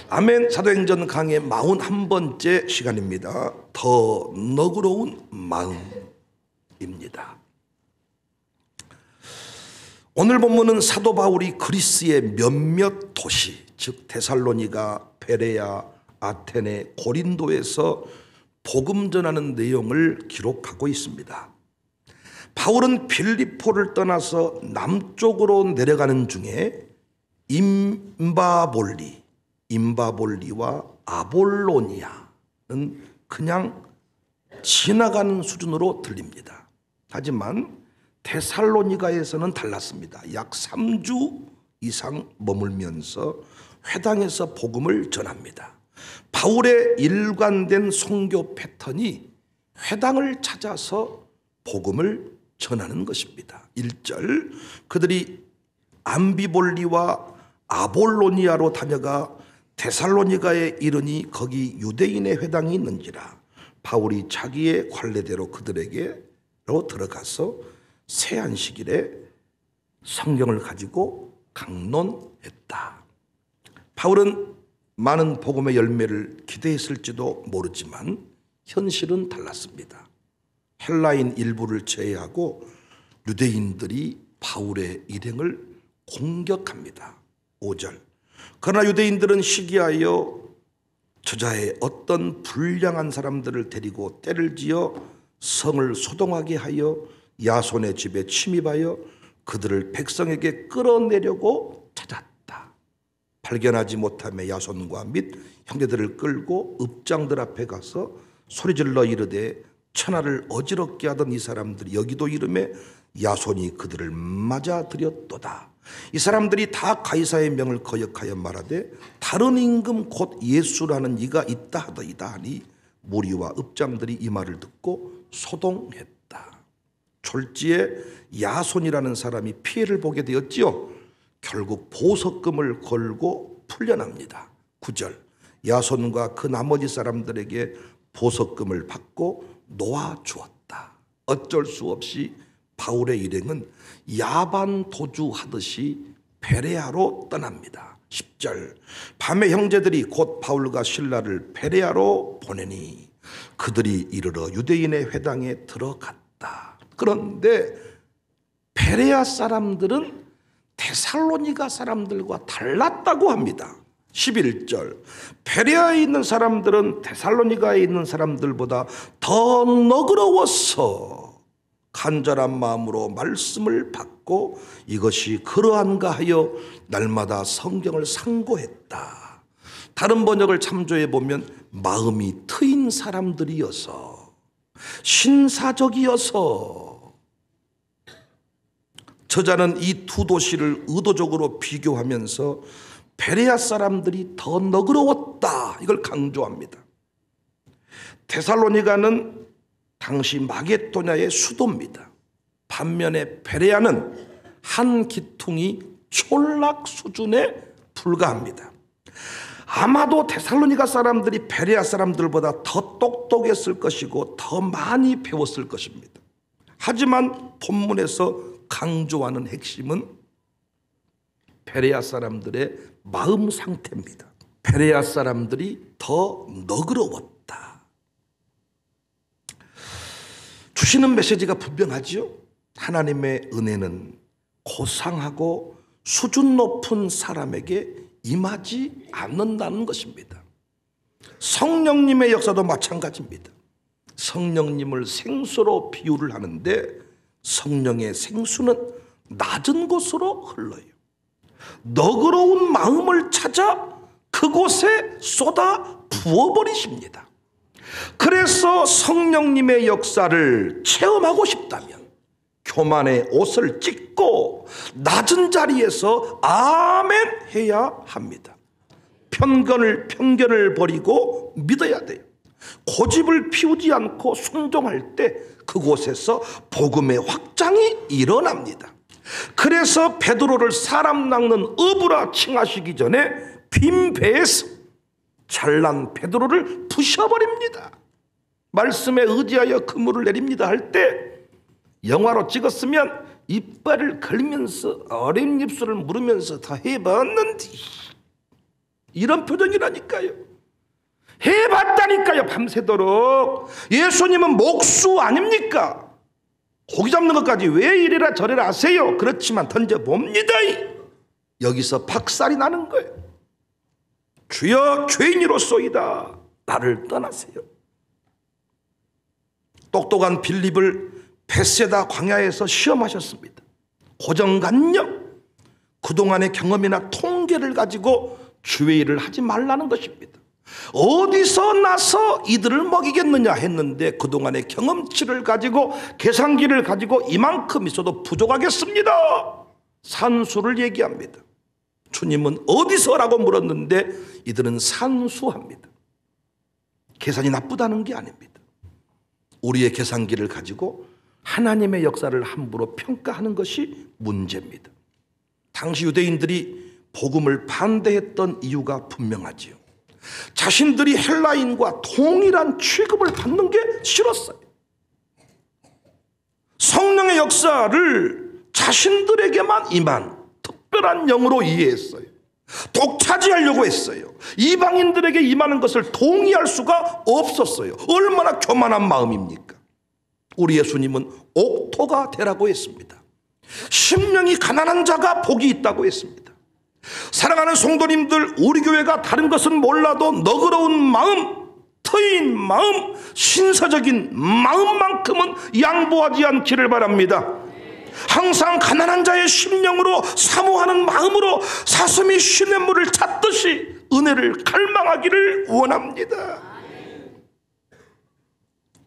아멘. 사도행전 강의 41번째 시간입니다. 더 너그러운 마음입니다. 오늘 본문은 사도 바울이 그리스의 몇몇 도시, 즉 데살로니가, 베레아, 아테네, 고린도에서 복음 전하는 내용을 기록하고 있습니다. 바울은 빌립보를 떠나서 남쪽으로 내려가는 중에 임바볼리와 아볼로니아는 그냥 지나가는 수준으로 들립니다. 하지만 데살로니가에서는 달랐습니다. 약 3주 이상 머물면서 회당에서 복음을 전합니다. 바울의 일관된 선교 패턴이 회당을 찾아서 복음을 전하는 것입니다. 1절, 그들이 암비볼리와 아볼로니아로 다녀가 데살로니가에 이르니 거기 유대인의 회당이 있는지라. 바울이 자기의 관례대로 그들에게로 들어가서 새 안식일에 성경을 가지고 강론했다. 바울은 많은 복음의 열매를 기대했을지도 모르지만 현실은 달랐습니다. 헬라인 일부를 제외하고 유대인들이 바울의 일행을 공격합니다. 5절, 그러나 유대인들은 시기하여 저자의 어떤 불량한 사람들을 데리고 때를 지어 성을 소동하게 하여 야손의 집에 침입하여 그들을 백성에게 끌어내려고 찾았다. 발견하지 못하며 야손과 및 형제들을 끌고 읍장들 앞에 가서 소리질러 이르되 천하를 어지럽게 하던 이 사람들이 여기도 이름에 야손이 그들을 맞아들였도다. 이 사람들이 다 가이사의 명을 거역하여 말하되 다른 임금 곧 예수라는 이가 있다 하더이다 하니 무리와 읍장들이 이 말을 듣고 소동했다. 졸지에 야손이라는 사람이 피해를 보게 되었지요. 결국 보석금을 걸고 풀려납니다. 9절, 야손과 그 나머지 사람들에게 보석금을 받고 놓아주었다. 어쩔 수 없이 바울의 일행은 야반 도주하듯이 베레아로 떠납니다. 10절, 밤에 형제들이 곧 바울과 실라를 베레아로 보내니 그들이 이르러 유대인의 회당에 들어갔다. 그런데 베레아 사람들은 데살로니가 사람들과 달랐다고 합니다. 11절, 베레아에 있는 사람들은 데살로니가에 있는 사람들보다 더 너그러워서 간절한 마음으로 말씀을 받고 이것이 그러한가 하여 날마다 성경을 상고했다. 다른 번역을 참조해 보면 마음이 트인 사람들이어서, 신사적이어서. 저자는 이 두 도시를 의도적으로 비교하면서 베레아 사람들이 더 너그러웠다, 이걸 강조합니다. 데살로니가는 당시 마게도냐의 수도입니다. 반면에 베레아는 한 기퉁이 촌락 수준에 불과합니다. 아마도 데살로니가 사람들이 베레아 사람들보다 더 똑똑했을 것이고 더 많이 배웠을 것입니다. 하지만 본문에서 강조하는 핵심은 베레아 사람들의 마음 상태입니다. 베레아 사람들이 더 너그러웠다. 주시는 메시지가 분명하지요. 하나님의 은혜는 고상하고 수준 높은 사람에게 임하지 않는다는 것입니다. 성령님의 역사도 마찬가지입니다. 성령님을 생수로 비유를 하는데 성령의 생수는 낮은 곳으로 흘러요. 너그러운 마음을 찾아 그곳에 쏟아 부어버리십니다. 그래서 성령님의 역사를 체험하고 싶다면 교만의 옷을 찢고 낮은 자리에서 아멘 해야 합니다. 편견을 버리고 믿어야 돼요. 고집을 피우지 않고 순종할 때 그곳에서 복음의 확장이 일어납니다. 그래서 베드로를 사람 낚는 어부라 칭하시기 전에 빈 배에서 잘난 베드로를 부셔버립니다. 말씀에 의지하여 그물을 내립니다 할 때 영화로 찍었으면 이빨을 걸면서 어린 입술을 물으면서 다 해봤는데 이런 표정이라니까요. 해봤다니까요, 밤새도록. 예수님은 목수 아닙니까? 고기 잡는 것까지 왜 이래라 저래라 하세요? 그렇지만 던져봅니다. 여기서 박살이 나는 거예요. 주여, 죄인이로소이다, 나를 떠나세요. 똑똑한 빌립을 벳세다 광야에서 시험하셨습니다. 고정관념, 그동안의 경험이나 통계를 가지고 주의 일을 하지 말라는 것입니다. 어디서 나서 이들을 먹이겠느냐 했는데 그동안의 경험치를 가지고 계산기를 가지고 이만큼 있어도 부족하겠습니다. 산수를 얘기합니다. 주님은 어디서라고 물었는데 이들은 산수합니다. 계산이 나쁘다는 게 아닙니다. 우리의 계산기를 가지고 하나님의 역사를 함부로 평가하는 것이 문제입니다. 당시 유대인들이 복음을 반대했던 이유가 분명하지요. 자신들이 헬라인과 동일한 취급을 받는 게 싫었어요. 성령의 역사를 자신들에게만 임한 특별한 영으로 이해했어요. 독차지하려고 했어요. 이방인들에게 임하는 것을 동의할 수가 없었어요. 얼마나 교만한 마음입니까? 우리 예수님은 옥토가 되라고 했습니다. 심령이 가난한 자가 복이 있다고 했습니다. 사랑하는 성도님들, 우리 교회가 다른 것은 몰라도 너그러운 마음, 트인 마음, 신사적인 마음만큼은 양보하지 않기를 바랍니다. 항상 가난한 자의 심령으로 사모하는 마음으로 사슴이 시냇물을 찾듯이 은혜를 갈망하기를 원합니다.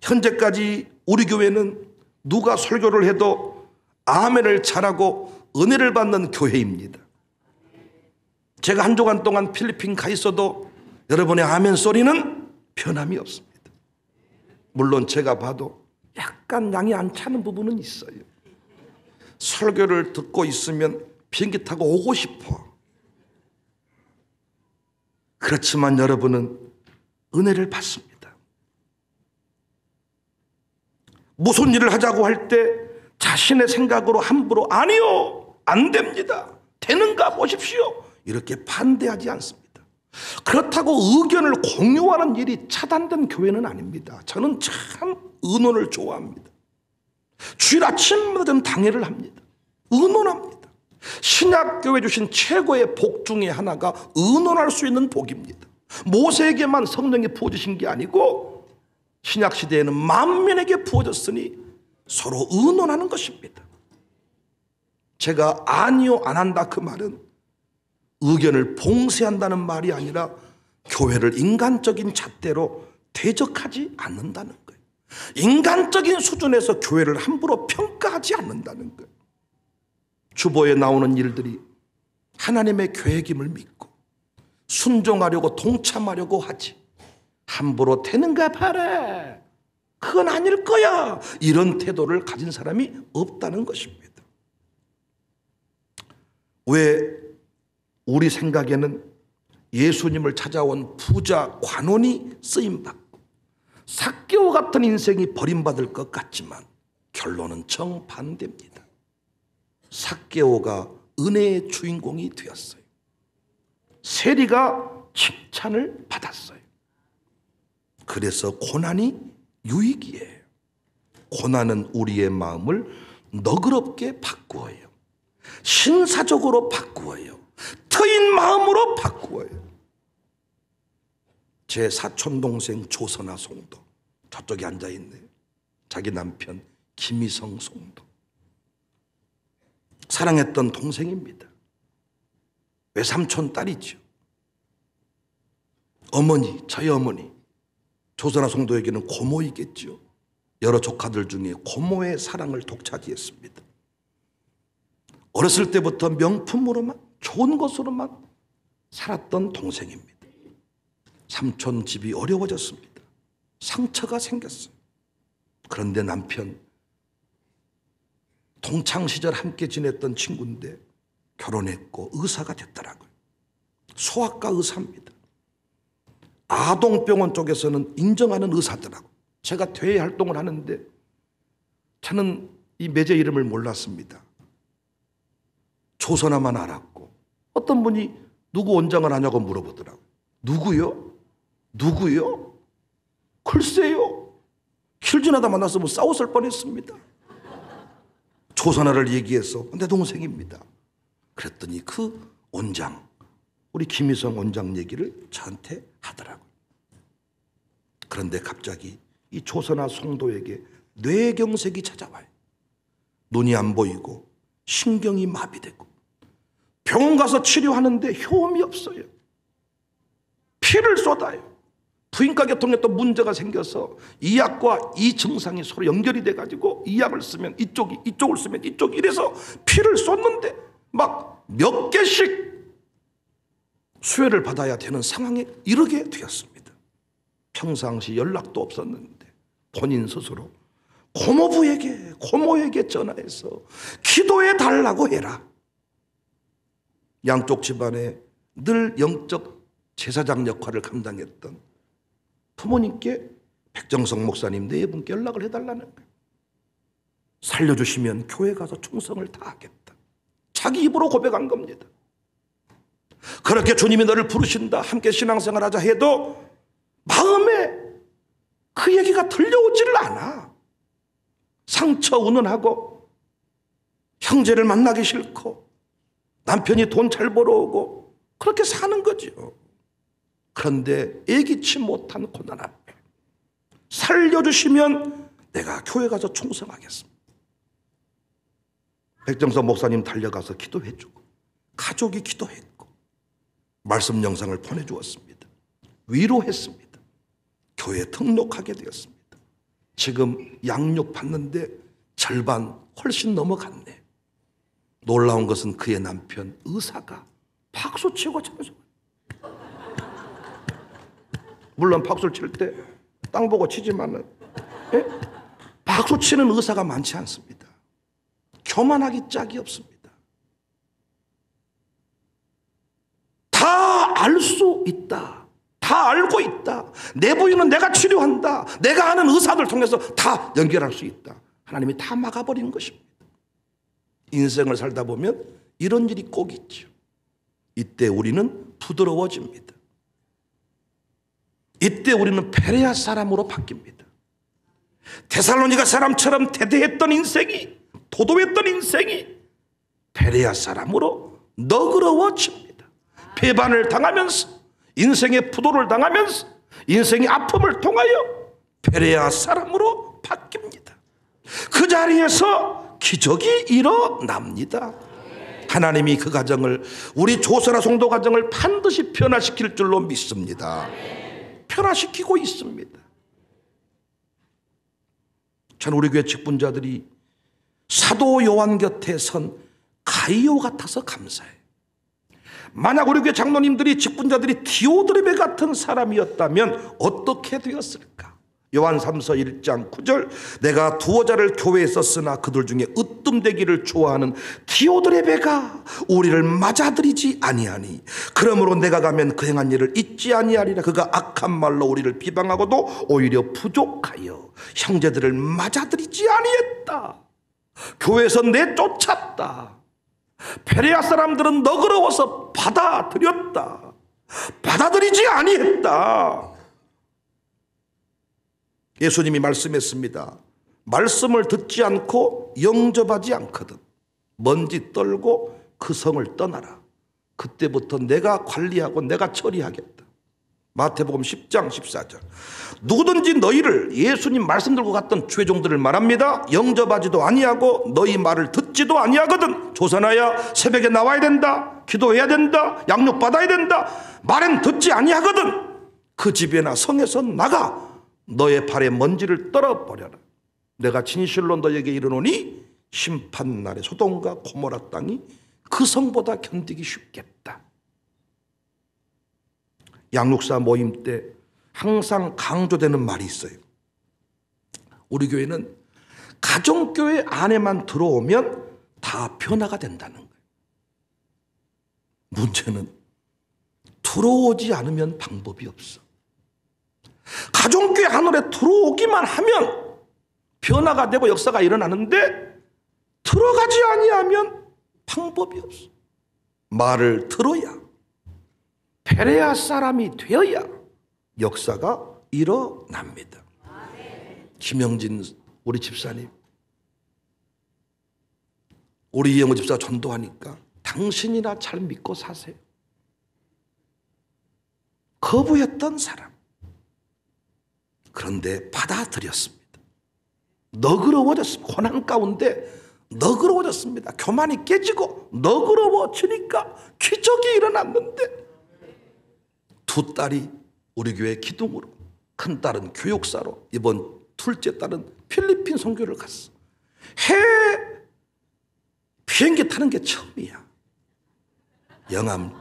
현재까지 우리 교회는 누가 설교를 해도 아멘을 잘하고 은혜를 받는 교회입니다. 제가 한 주간 동안 필리핀 가 있어도 여러분의 아멘 소리는 변함이 없습니다. 물론 제가 봐도 약간 양이 안 차는 부분은 있어요. 설교를 듣고 있으면 비행기 타고 오고 싶어. 그렇지만 여러분은 은혜를 받습니다. 무슨 일을 하자고 할 때 자신의 생각으로 함부로 아니요, 안 됩니다, 되는가 보십시오, 이렇게 반대하지 않습니다. 그렇다고 의견을 공유하는 일이 차단된 교회는 아닙니다. 저는 참 의논을 좋아합니다. 주일 아침마다 저는 당회를 합니다. 의논합니다. 신약교회 주신 최고의 복 중에 하나가 의논할 수 있는 복입니다. 모세에게만 성령이 부어주신 게 아니고 신약시대에는 만민에게 부어졌으니 서로 의논하는 것입니다. 제가 아니요, 안 한다 그 말은 의견을 봉쇄한다는 말이 아니라 교회를 인간적인 잣대로 대적하지 않는다는 거예요. 인간적인 수준에서 교회를 함부로 평가하지 않는다는 거예요. 주보에 나오는 일들이 하나님의 계획임을 믿고 순종하려고 동참하려고 하지, 함부로 되는가 봐라, 그건 아닐 거야, 이런 태도를 가진 사람이 없다는 것입니다. 왜 우리 생각에는 예수님을 찾아온 부자 관원이 쓰임받고 삭개오 같은 인생이 버림받을 것 같지만 결론은 정반대입니다. 삭개오가 은혜의 주인공이 되었어요. 세리가 칭찬을 받았어요. 그래서 고난이 유익이에요. 고난은 우리의 마음을 너그럽게 바꾸어요. 신사적으로 바꾸어요. 트인 마음으로 바꾸어요. 제 사촌동생 조선아 송도, 저쪽에 앉아있네요. 자기 남편 김희성 송도. 사랑했던 동생입니다. 외삼촌 딸이죠. 어머니, 저희 어머니, 조선아 송도에게는 고모이겠죠. 여러 조카들 중에 고모의 사랑을 독차지했습니다. 어렸을 때부터 명품으로만, 좋은 것으로만 살았던 동생입니다. 삼촌 집이 어려워졌습니다. 상처가 생겼어요. 그런데 남편, 동창시절 함께 지냈던 친구인데 결혼했고 의사가 됐더라고요. 소아과 의사입니다. 아동병원 쪽에서는 인정하는 의사더라고요. 제가 대외 활동을 하는데 저는 이 매제 이름을 몰랐습니다. 조선아만 알았고 어떤 분이 누구 원장을 하냐고 물어보더라고요. 누구요? 누구요? 글쎄요. 길 지나다 만났으면 싸웠을 뻔했습니다. 조선아를 얘기해서 내 동생입니다. 그랬더니 그 원장, 우리 김희성 원장 얘기를 저한테 하더라고요. 그런데 갑자기 이 조선아 성도에게 뇌경색이 찾아와요. 눈이 안 보이고 신경이 마비되고 병원 가서 치료하는데 효험이 없어요. 피를 쏟아요. 부인과 계통에 또 문제가 생겨서 이 약과 이 증상이 서로 연결이 돼가지고 이 약을 쓰면 이쪽이, 이쪽을 쓰면 이쪽이, 이래서 피를 쏟는데 막 몇 개씩 수혈을 받아야 되는 상황에 이르게 되었습니다. 평상시 연락도 없었는데 본인 스스로 고모에게 전화해서 기도해 달라고 해라. 양쪽 집안에 늘 영적 제사장 역할을 감당했던 부모님께 백정성 목사님 네 분께 연락을 해달라는 거예요. 살려주시면 교회 가서 충성을 다하겠다. 자기 입으로 고백한 겁니다. 그렇게 주님이 너를 부르신다, 함께 신앙생활하자 해도 마음에 그 얘기가 들려오지를 않아. 상처 운운하고 형제를 만나기 싫고 남편이 돈 잘 벌어오고 그렇게 사는 거죠. 그런데 예기치 못한 고난 앞에 살려주시면 내가 교회 가서 충성하겠습니다. 백정석 목사님 달려가서 기도해주고 가족이 기도했고 말씀 영상을 보내주었습니다. 위로했습니다. 교회에 등록하게 되었습니다. 지금 양육 받는데 절반 훨씬 넘어갔네. 놀라운 것은 그의 남편 의사가 박수치고 찬송. 물론 박수를 칠 때 땅 보고 치지만은 박수치는 의사가 많지 않습니다. 교만하기 짝이 없습니다. 다 알 수 있다. 다 알고 있다. 내 부인은 내가 치료한다. 내가 아는 의사들 통해서 다 연결할 수 있다. 하나님이 다 막아버린 것입니다. 인생을 살다 보면 이런 일이 꼭 있죠. 이때 우리는 부드러워집니다. 이때 우리는 베레아 사람으로 바뀝니다. 데살로니가 사람처럼 대대했던 인생이, 도도했던 인생이 베레아 사람으로 너그러워집니다. 배반을 당하면서, 인생의 부도를 당하면서, 인생의 아픔을 통하여 베레아 사람으로 바뀝니다. 그 자리에서 기적이 일어납니다. 하나님이 그 가정을, 우리 조선아 성도 가정을 반드시 변화시킬 줄로 믿습니다. 변화시키고 있습니다. 저는 우리 교회 직분자들이 사도 요한 곁에 선 가이오 같아서 감사해요. 만약 우리 교회 장로님들이, 직분자들이 디오드레베 같은 사람이었다면 어떻게 되었을까? 요한 3서 1장 9절, 내가 두어 자를 교회에 썼으나 그들 중에 으뜸되기를 좋아하는 디오드레베가 우리를 맞아들이지 아니하니 그러므로 내가 가면 그 행한 일을 잊지 아니하리라. 그가 악한 말로 우리를 비방하고도 오히려 부족하여 형제들을 맞아들이지 아니했다. 교회에서 내쫓았다. 베레아 사람들은 너그러워서 받아들였다. 받아들이지 아니했다. 예수님이 말씀했습니다. 말씀을 듣지 않고 영접하지 않거든 먼지 떨고 그 성을 떠나라. 그때부터 내가 관리하고 내가 처리하겠다. 마태복음 10장 14절. 누구든지 너희를, 예수님 말씀 들고 갔던 죄종들을 말합니다. 영접하지도 아니하고 너희 말을 듣지도 아니하거든 조선하여 새벽에 나와야 된다, 기도해야 된다, 양육 받아야 된다, 말은 듣지 아니하거든 그 집에나 성에서 나가 너의 발에 먼지를 떨어버려라. 내가 진실로 너에게 이르노니 심판날에 소돔과 고모라 땅이 그 성보다 견디기 쉽겠다. 양육사 모임 때 항상 강조되는 말이 있어요. 우리 교회는 가정교회 안에만 들어오면 다 변화가 된다는 거예요. 문제는 들어오지 않으면 방법이 없어. 가정교회 안으로 들어오기만 하면 변화가 되고 역사가 일어나는데 들어가지 아니하면 방법이 없어. 말을 들어야 베레아 사람이 되어야 역사가 일어납니다. 김영진 우리 집사님, 우리 이영호 집사가 전도하니까 당신이나 잘 믿고 사세요. 거부했던 사람, 그런데 받아들였습니다. 너그러워졌습니다. 고난 가운데 너그러워졌습니다. 교만이 깨지고 너그러워지니까 기적이 일어났는데, 두 딸이 우리 교회 기둥으로, 큰 딸은 교육사로, 이번 둘째 딸은 필리핀 선교를 갔어. 해외 비행기 타는 게 처음이야. 영암촌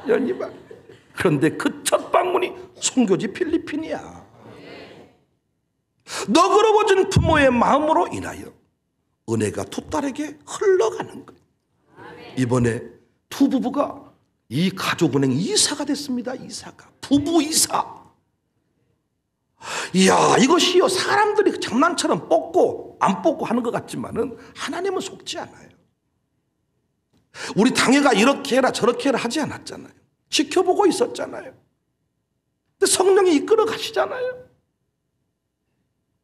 연희반. 그런데 그 첫 방문이 선교지 필리핀이야. 너그러워진 부모의 마음으로 인하여 은혜가 두 딸에게 흘러가는 거예요. 이번에 두 부부가 이 가족은행 이사가 됐습니다. 이사가, 부부 이사. 이야, 이것이요, 사람들이 장난처럼 뽑고 안 뽑고 하는 것 같지만은 하나님은 속지 않아요. 우리 당회가 이렇게 해라 저렇게 해라 하지 않았잖아요. 지켜보고 있었잖아요. 근데 성령이 이끌어 가시잖아요.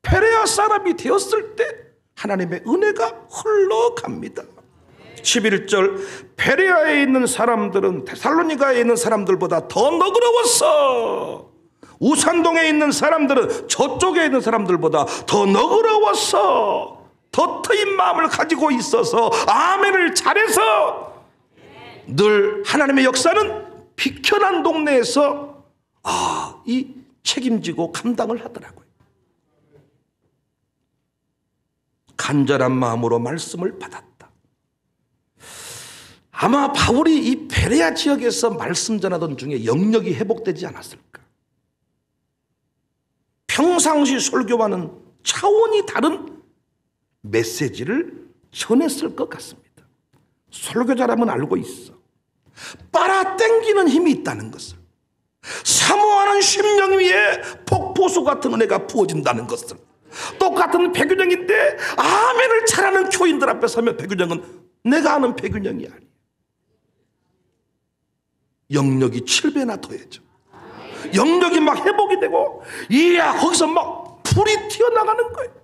베레아 사람이 되었을 때 하나님의 은혜가 흘러갑니다. 11절, 베레아에 있는 사람들은 데살로니가에 있는 사람들보다 더 너그러웠어. 우산동에 있는 사람들은 저쪽에 있는 사람들보다 더 너그러웠어. 더 트인 마음을 가지고 있어서 아멘을 잘해서 늘 하나님의 역사는 비켜난 동네에서 이 책임지고 감당을 하더라고요. 간절한 마음으로 말씀을 받았다. 아마 바울이 이 베레아 지역에서 말씀 전하던 중에 영역이 회복되지 않았을까. 평상시 설교와는 차원이 다른 메시지를 전했을 것 같습니다. 설교자라면 알고 있어. 빨아당기는 힘이 있다는 것을, 사모하는 심령 위에 폭포수 같은 은혜가 부어진다는 것을, 똑같은 백윤영인데 아멘을 잘하는 교인들 앞에 서면 백윤영은 내가 아는 백윤영이 아니야. 영역이 7배나 더해져. 영역이 막 회복이 되고, 이야, 거기서 막 불이 튀어나가는 거예요.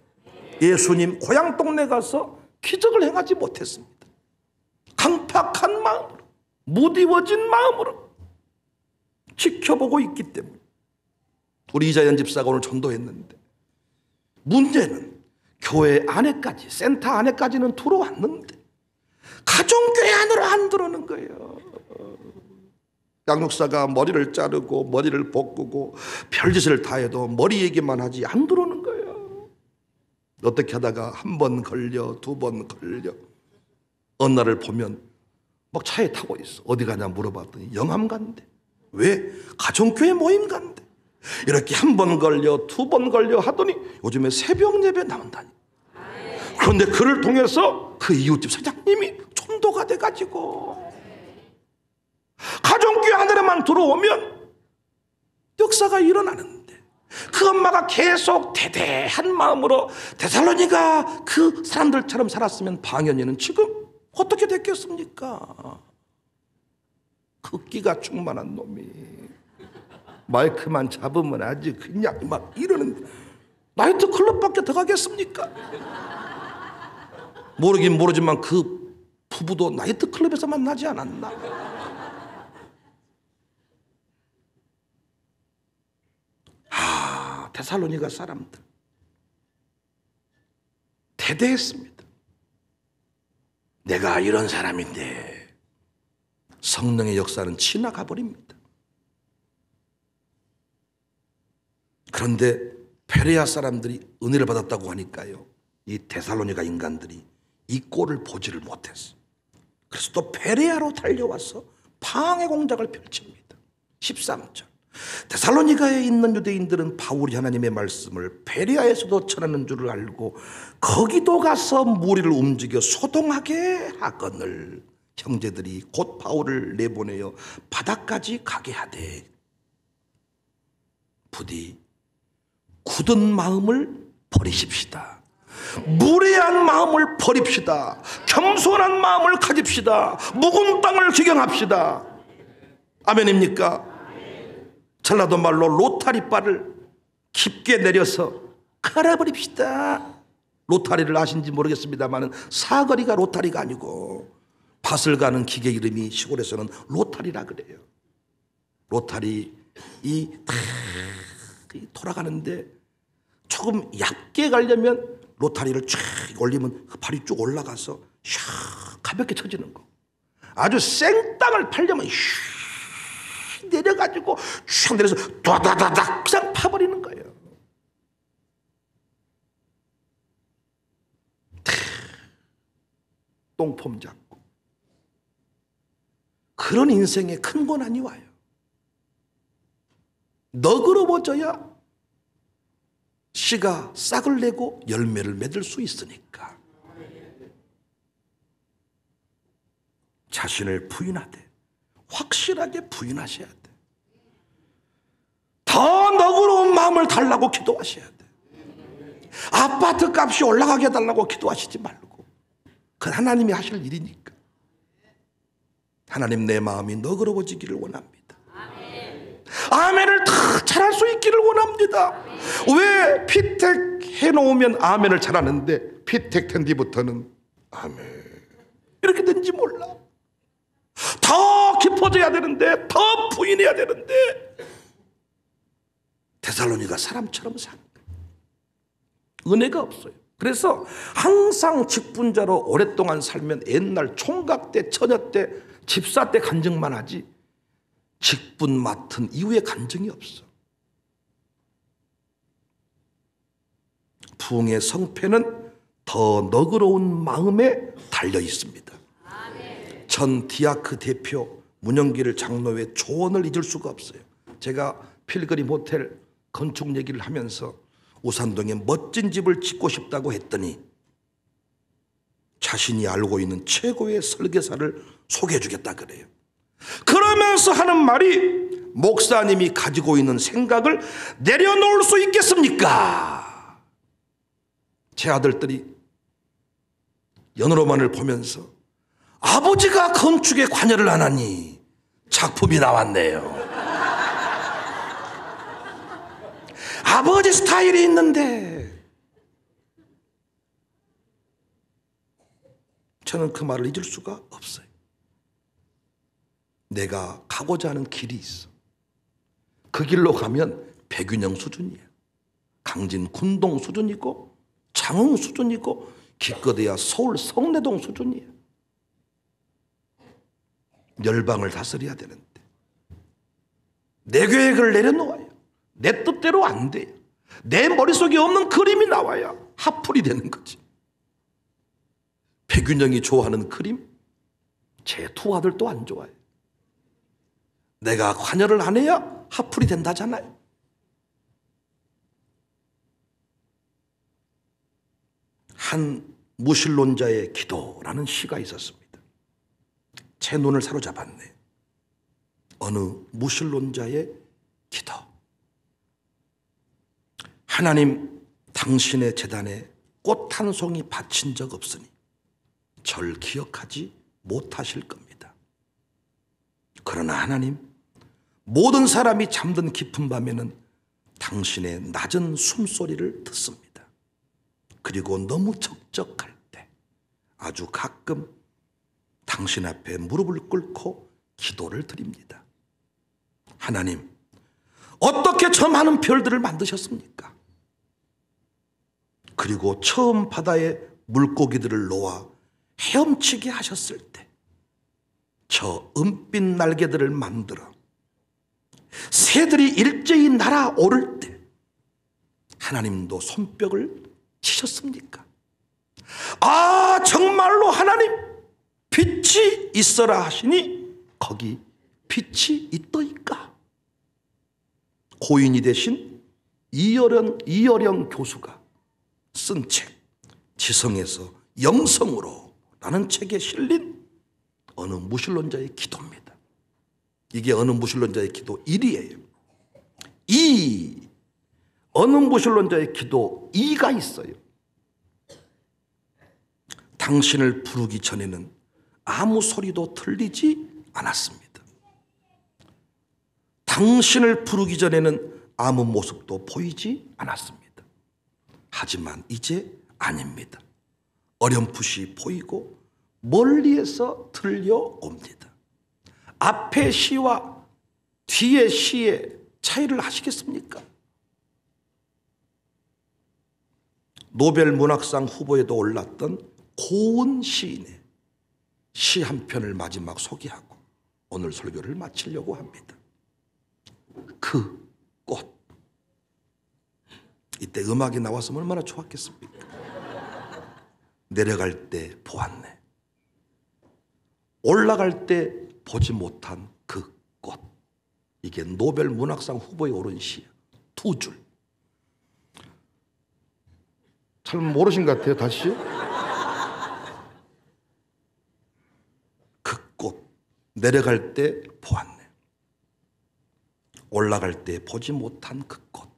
예수님 고향 동네 가서 기적을 행하지 못했습니다. 강팍한 마음으로, 무디워진 마음으로 지켜보고 있기 때문에. 우리 이자연 집사가 오늘 전도했는데, 문제는 교회 안에까지, 센터 안에까지는 들어왔는데 가정교회 안으로 안 들어오는 거예요. 양육사가 머리를 자르고 머리를 볶고 별짓을 다 해도 머리 얘기만 하지 안 들어오는 거예요. 어떻게 하다가 한 번 걸려, 두 번 걸려. 어느 날을 보면 막 차에 타고 있어. 어디 가냐 물어봤더니 영암 간대. 왜? 가정교회 모임 간대. 이렇게 한 번 걸려, 두 번 걸려 하더니 요즘에 새벽 예배 나온다니. 그런데 그를 통해서 그 이웃집 사장님이 전도가 돼가지고 가정교회 하늘에만 들어오면 역사가 일어나는데, 그 엄마가 계속 대대한 마음으로 데살로니가 그 사람들처럼 살았으면 방연이는 지금 어떻게 됐겠습니까? 흑기가 충만한 놈이 마이크만 잡으면 아주 그냥 막 이러는, 나이트 클럽밖에 더 가겠습니까? 모르긴 모르지만 그 부부도 나이트 클럽에서 만나지 않았나? 데살로니가 사람들 대대했습니다. 내가 이런 사람인데 성령의 역사는 지나가 버립니다. 그런데 베레아 사람들이 은혜를 받았다고 하니까요, 이 데살로니가 인간들이 이 꼴을 보지를 못했어. 그래서 또 베레아로 달려와서 방해 공작을 펼칩니다. 13절, 데살로니가에 있는 유대인들은 바울이 하나님의 말씀을 베레아에서도 전하는 줄을 알고 거기도 가서 무리를 움직여 소동하게 하거늘 형제들이 곧 바울을 내보내어 바다까지 가게 하되 부디 굳은 마음을 버리십시다. 무례한 마음을 버립시다. 겸손한 마음을 가집시다. 묵은 땅을 기경합시다. 아멘입니까? 전라도 말로 로타리바를 깊게 내려서 갈아버립시다. 로타리를 아신지 모르겠습니다만 사거리가 로타리가 아니고 밭을 가는 기계 이름이 시골에서는 로타리라 그래요. 로타리 탁 돌아가는데 조금 얕게 가려면 로타리를 쫙 올리면 그 발이 쭉 올라가서 샥 가볍게 쳐지는 거. 아주 생땅을 팔려면 슉 내려가지고 슉 내려서 다다다닥 그냥 파버리는 거예요. 똥폼 잡고. 그런 인생에 큰 고난이 와요. 너그러워져야 씨가 싹을 내고 열매를 맺을 수 있으니까. 자신을 부인하되 확실하게 부인하셔야 돼. 더 너그러운 마음을 달라고 기도하셔야 돼. 아파트 값이 올라가게 해달라고 기도하시지 말고, 그건 하나님이 하실 일이니까. 하나님, 내 마음이 너그러워지기를 원합니다. 아멘을 다 잘할 수 있기를 원합니다. 왜 피택 해놓으면 아멘을 잘하는데 피택 된 뒤부터는 아멘 이렇게 된지 몰라. 더 깊어져야 되는데, 더 부인해야 되는데 데살로니가 사람처럼 사는 거예요. 은혜가 없어요. 그래서 항상 직분자로 오랫동안 살면 옛날 총각 때, 처녀 때, 집사 때 간증만 하지 직분 맡은 이후에 간증이 없어. 부흥의 성패는 더 너그러운 마음에 달려 있습니다. 전 디아크 대표 문영길 장로의 조언을 잊을 수가 없어요. 제가 필그림 호텔 건축 얘기를 하면서 우산동에 멋진 집을 짓고 싶다고 했더니 자신이 알고 있는 최고의 설계사를 소개해 주겠다 그래요. 그러면서 하는 말이, 목사님이 가지고 있는 생각을 내려놓을 수 있겠습니까? 제 아들들이 연으로만을 보면서 아버지가 건축에 관여를 안 하니 작품이 나왔네요. 아버지 스타일이 있는데. 저는 그 말을 잊을 수가 없어요. 내가 가고자 하는 길이 있어. 그 길로 가면 백윤영 수준이에요. 강진 군동 수준이고 장흥 수준이고 기껏해야 서울 성내동 수준이에요. 열방을 다스려야 되는데 내 계획을 내려놓아요. 내 뜻대로 안 돼요. 내 머릿속에 없는 그림이 나와야 하풀이 되는 거지. 백윤영이 좋아하는 그림, 제 두 아들도 안 좋아해요. 내가 관여를 안 해야 하풀이 된다잖아요. 한 무신론자의 기도라는 시가 있었습니다. 제 눈을 사로잡았네. 어느 무신론자의 기도. 하나님, 당신의 제단에 꽃 한 송이 바친 적 없으니 절 기억하지 못하실 겁니다. 그러나 하나님, 모든 사람이 잠든 깊은 밤에는 당신의 낮은 숨소리를 듣습니다. 그리고 너무 적적할 때 아주 가끔 당신 앞에 무릎을 꿇고 기도를 드립니다. 하나님, 어떻게 저 많은 별들을 만드셨습니까? 그리고 처음 바다에 물고기들을 놓아 헤엄치게 하셨을 때 저 은빛 날개들을 만들어 새들이 일제히 날아오를 때 하나님도 손뼉을 치셨습니까? 아, 정말로 하나님, 빛이 있어라 하시니 거기 빛이 있더이까? 고인이 되신 이어령 교수가 쓴 책, 지성에서 영성으로 라는 책에 실린 어느 무신론자의 기도입니다. 이게 어느 무신론자의 기도 1위예요. 이 어느 무신론자의 기도 2가 있어요. 당신을 부르기 전에는 아무 소리도 들리지 않았습니다. 당신을 부르기 전에는 아무 모습도 보이지 않았습니다. 하지만 이제 아닙니다. 어렴풋이 보이고 멀리에서 들려옵니다. 앞의 시와 뒤의 시의 차이를 아시겠습니까? 노벨 문학상 후보에도 올랐던 고은 시인의 시 한 편을 마지막 소개하고 오늘 설교를 마치려고 합니다. 그 꽃. 이때 음악이 나왔으면 얼마나 좋았겠습니까? 내려갈 때 보았네. 올라갈 때 보지 못한 그 꽃. 이게 노벨 문학상 후보에 오른 시야. 두 줄. 잘 모르신 것 같아요. 다시. 그 꽃. 내려갈 때 보았네. 올라갈 때 보지 못한 그 꽃.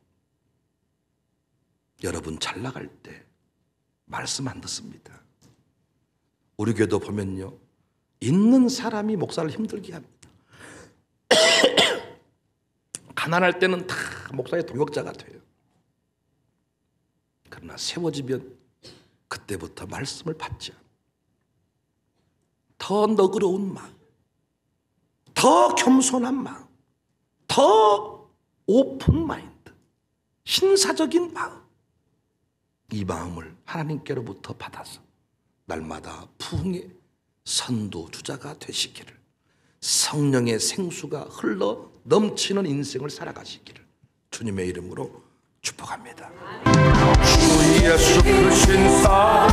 여러분 잘 나갈 때 말씀 안 듣습니다. 우리 교회도 보면요, 있는 사람이 목사를 힘들게 합니다. 가난할 때는 다 목사의 동역자가 돼요. 그러나 세워지면 그때부터 말씀을 받지 않아요. 더 너그러운 마음, 더 겸손한 마음, 더 오픈 마인드, 신사적인 마음, 이 마음을 하나님께로부터 받아서 날마다 부흥의 선두주자가 되시기를, 성령의 생수가 흘러 넘치는 인생을 살아가시기를 주님의 이름으로 축복합니다. 주 예수 크신 사